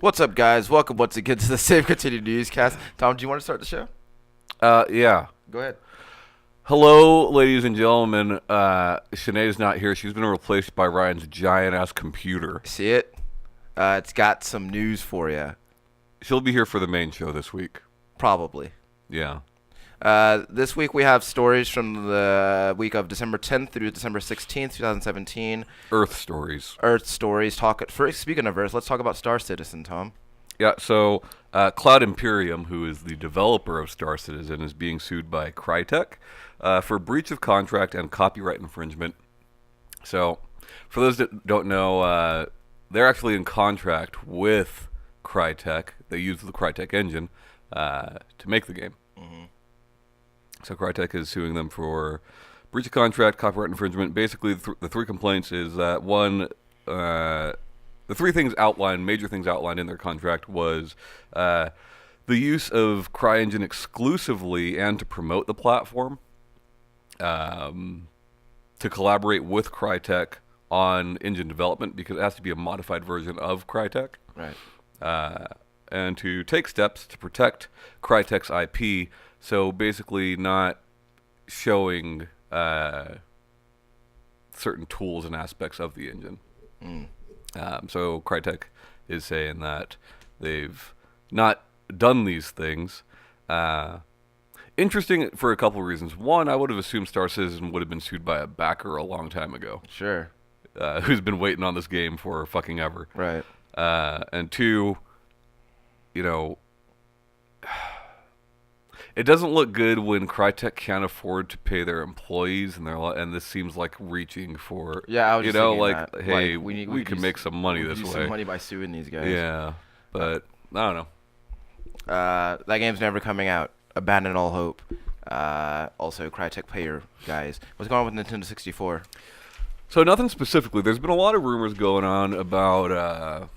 What's up, guys? Welcome once again to the Save Continued Newscast. Tom, do you want to start the show? Yeah. Go ahead. Hello, ladies and gentlemen. Sinead's not here. She's been replaced by Ryan's giant-ass computer. See it? It's got some news for you. She'll be here for the main show this week. Probably. Yeah. This week we have stories from the week of December 10th through December 16th, 2017. Earth stories. Earth stories. Speaking of Earth, let's talk about Star Citizen, Tom. Yeah, so Cloud Imperium, who is the developer of Star Citizen, is being sued by Crytek for breach of contract and copyright infringement. So, for those that don't know, they're actually in contract with Crytek. They use the Crytek engine to make the game. Mm-hmm. So Crytek is suing them for breach of contract, copyright infringement. Basically, the three complaints is that one, the three things outlined, major things outlined in their contract was the use of CryEngine exclusively and to promote the platform, to collaborate with Crytek on engine development because it has to be a modified version of Crytek. Right. And to take steps to protect Crytek's IP. So basically not showing certain tools and aspects of the engine. So Crytek is saying that they've not done these things. Interesting for a couple of reasons. One, I would have assumed Star Citizen would have been sued by a backer a long time ago. Sure. Who's been waiting on this game for fucking ever. Right. And two, you know, it doesn't look good when Crytek can't afford to pay their employees, and this seems like reaching for, Yeah, I was just thinking like, that. hey, Like, we can make some money this do way. some money by suing these guys. Yeah, but I don't know. That game's never coming out. Abandon all hope. Also, Crytek player guys. What's going on with Nintendo 64? So nothing specifically. There's been a lot of rumors going on about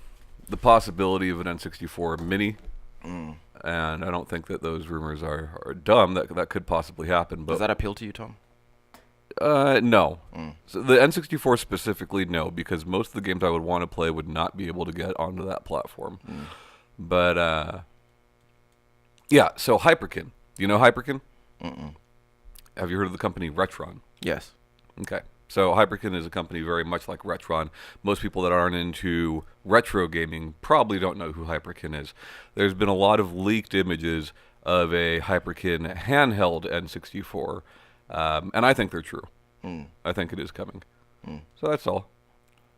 the possibility of an N64 Mini. And I don't think that those rumors are dumb. That could possibly happen. But Does that appeal to you, Tom? No. So the N64 specifically, no, because most of the games I would want to play would not be able to get onto that platform. But yeah. So Hyperkin. Do you know Hyperkin? Have you heard of the company Retron? Yes. Okay. So Hyperkin is a company very much like Retron. Most people that aren't into retro gaming probably don't know who Hyperkin is. There's been a lot of leaked images of a Hyperkin handheld N64, and I think they're true. I think it is coming. So that's all.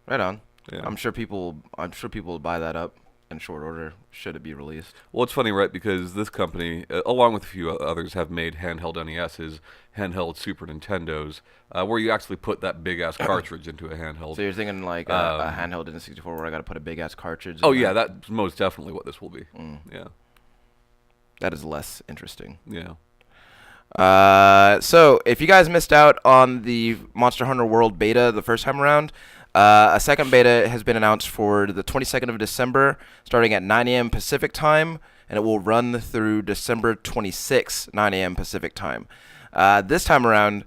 Right on. Yeah. I'm sure people will buy that up in short order should it be released. Well, it's funny, right? Because this company, along with a few others, have made handheld NESs, handheld Super Nintendos, where you actually put that big-ass cartridge into a handheld. So you're thinking like a handheld in the 64 where I got to put a big-ass cartridge? Oh, yeah, that's most definitely what this will be. Yeah. That is less interesting. Yeah. So if you guys missed out on the Monster Hunter World beta the first time around, a second beta has been announced for the 22nd of December, starting at 9 a.m. Pacific time, and it will run through December 26th, 9 a.m. Pacific time. This time around,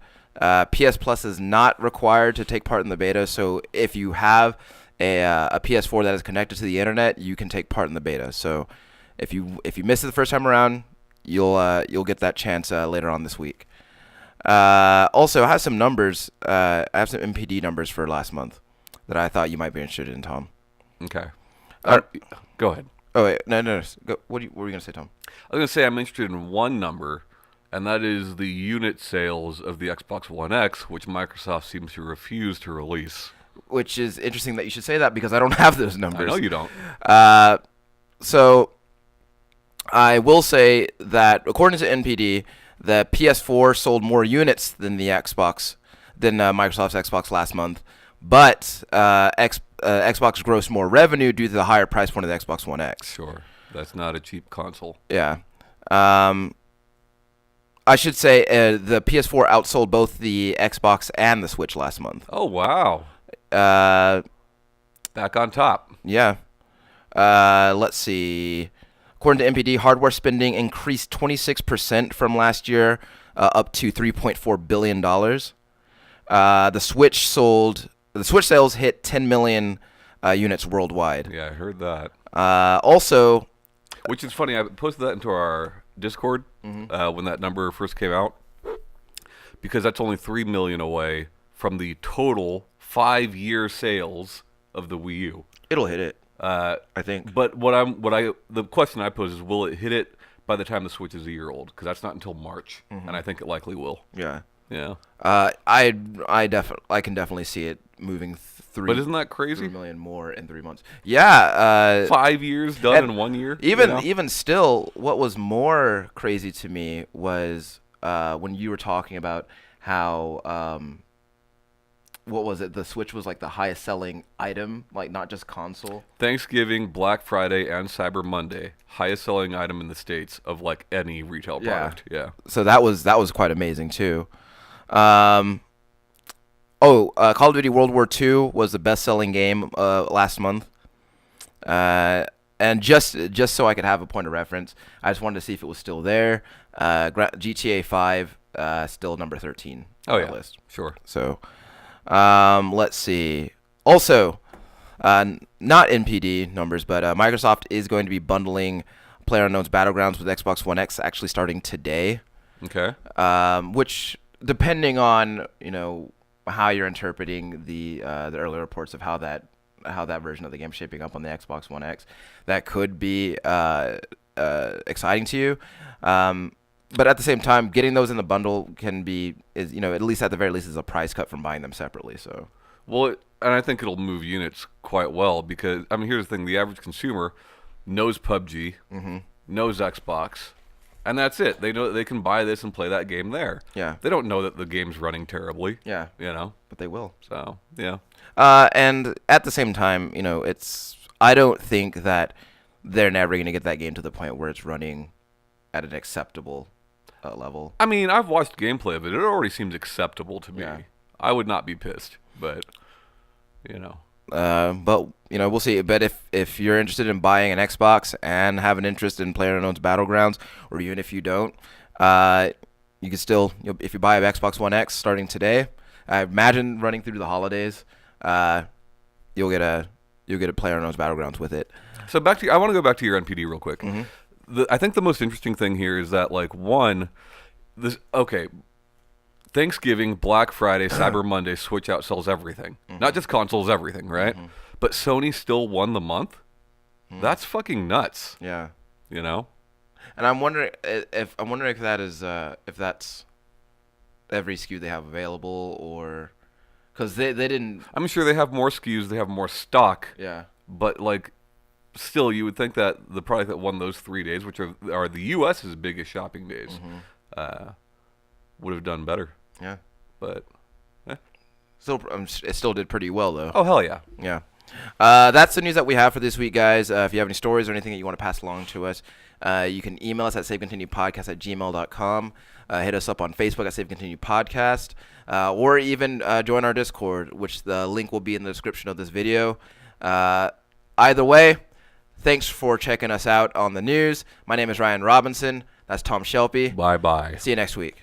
PS Plus is not required to take part in the beta, so if you have a PS4 that is connected to the internet, you can take part in the beta. So if you missed it the first time around, you'll get that chance later on this week. Also, I have some numbers. I have some MPD numbers for last month that I thought you might be interested in, Tom. Okay. Go ahead. Oh wait, no. Go, what were you gonna say, Tom? I was going to say I'm interested in one number, and that is the unit sales of the Xbox One X, which Microsoft seems to refuse to release. Which is interesting that you should say that because I don't have those numbers. I know you don't. So I will say that according to NPD, the PS4 sold more units than the Xbox, than Microsoft's Xbox last month, but Xbox grossed more revenue due to the higher price point of the Xbox One X. Sure. That's not a cheap console. Yeah. I should say the PS4 outsold both the Xbox and the Switch last month. Oh, wow. Back on top. Yeah. Let's see. According to MPD, hardware spending increased 26% from last year, up to $3.4 billion. The Switch sales hit 10 million units worldwide. Yeah, I heard that. Also, Which is funny. I posted that into our Discord when that number first came out, because that's only 3 million away from the total 5-year sales of the Wii U. it'll hit it. I think. But the question I pose is, will it hit it by the time the Switch is a year old? Because that's not until March, and I think it likely will. Yeah. Yeah. I can definitely see it moving But isn't that crazy? 3 million more in 3 months. Yeah. 5 years done in 1 year. Even still, what was more crazy to me was when you were talking about how what was it? The Switch was like the highest selling item, like not just console. Thanksgiving, Black Friday, and Cyber Monday, highest selling item in the States of like any retail product. Yeah. So that was quite amazing too. Call of Duty World War II was the best selling game last month. And just so I could have a point of reference, I just wanted to see if it was still there. GTA 5 still number 13 on the list. Sure. So let's see. Also, not NPD numbers, but Microsoft is going to be bundling PlayerUnknown's Battlegrounds with Xbox One X actually starting today. Okay. Which, depending on how you're interpreting the early reports of how that version of the game is shaping up on the Xbox One X, that could be exciting to you. But at the same time, getting those in the bundle is at least at the very least is a price cut from buying them separately. So, Well, and I think it'll move units quite well because, I mean, here's the thing. The average consumer knows PUBG, knows Xbox, and that's it. They know that they can buy this and play that game there. Yeah. They don't know that the game's running terribly. Yeah. But they will. So, yeah. And at the same time, I don't think that they're never going to get that game to the point where it's running at an acceptable level. I mean, I've watched gameplay of it. It already seems acceptable to me. Yeah. I would not be pissed, but, But we'll see. But if you're interested in buying an Xbox and have an interest in PlayerUnknown's Battlegrounds, or even if you don't, you can still, if you buy an Xbox One X starting today, I imagine running through the holidays, you'll get a PlayerUnknown's Battlegrounds with it. So I want to go back to your NPD real quick. I think the most interesting thing here is that, like, Thanksgiving, Black Friday, Cyber Monday, Switch outsells everything. Not just consoles, everything, right? But Sony still won the month? That's fucking nuts. Yeah. And I'm wondering if that is if that's every SKU they have available, or because they didn't. I'm sure they have more SKUs, they have more stock. Yeah. But, like, still, you would think that the product that won those 3 days, which are the U.S.'s biggest shopping days, would have done better. Yeah. But it still did pretty well though. Oh, hell yeah. Yeah. That's the news that we have for this week, guys. If you have any stories or anything that you want to pass along to us, you can email us at savecontinuepodcast@gmail.com. Hit us up on Facebook at Save Continue Podcast, or even join our Discord, which the link will be in the description of this video. Either way, thanks for checking us out on the news. My name is Ryan Robinson. That's Tom Shelby. Bye-bye. See you next week.